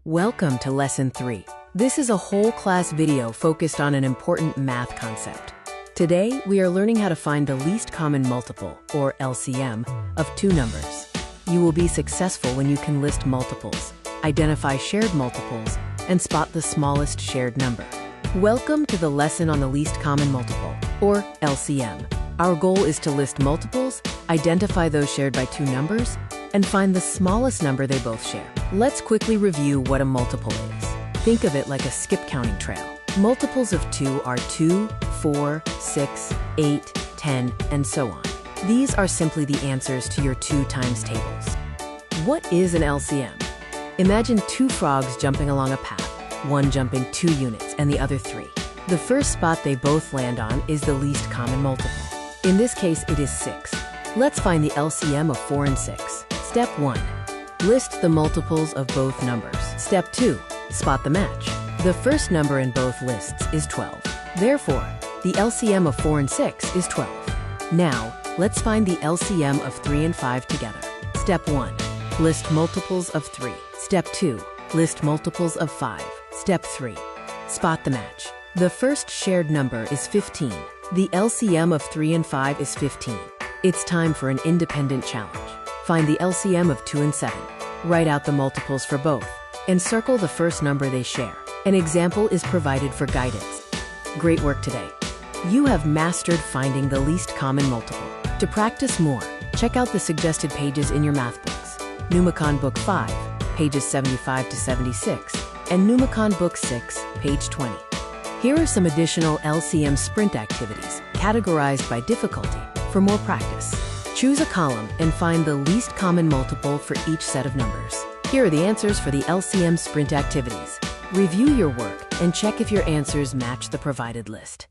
Welcome to Lesson 3. This is a whole class video focused on an important math concept. Today, we are learning how to find the least common multiple, or LCM, of two numbers. You will be successful when you can list multiples, identify shared multiples, and spot the smallest shared number. Welcome to the lesson on the least common multiple, or LCM. Our goal is to list multiples, identify those shared by two numbers, and find the smallest number they both share. Let's quickly review what a multiple is. Think of it like a skip counting trail. Multiples of 2 are 2, 4, 6, 8, 10, and so on. These are simply the answers to your 2 times tables. What is an LCM? Imagine two frogs jumping along a path, one jumping 2 units and the other 3. The first spot they both land on is the least common multiple. In this case, it is 6. Let's find the LCM of 4 and 6. Step 1. List the multiples of both numbers. Step 2. Spot the match. The first number in both lists is 12. Therefore, the LCM of 4 and 6 is 12. Now, let's find the LCM of 3 and 5 together. Step 1. List multiples of 3. Step 2. List multiples of 5. Step 3. Spot the match. The first shared number is 15. The LCM of 3 and 5 is 15. It's time for an independent challenge. Find the LCM of 2 and 7. Write out the multiples for both, and circle the first number they share. An example is provided for guidance. Great work today. You have mastered finding the least common multiple. To practice more, check out the suggested pages in your math books. Numicon Book 5, pages 75 to 76, and Numicon Book 6, page 20. Here are some additional LCM sprint activities, categorized by difficulty, for more practice. Choose a column and find the least common multiple for each set of numbers. Here are the answers for the LCM sprint activities. Review your work and check if your answers match the provided list.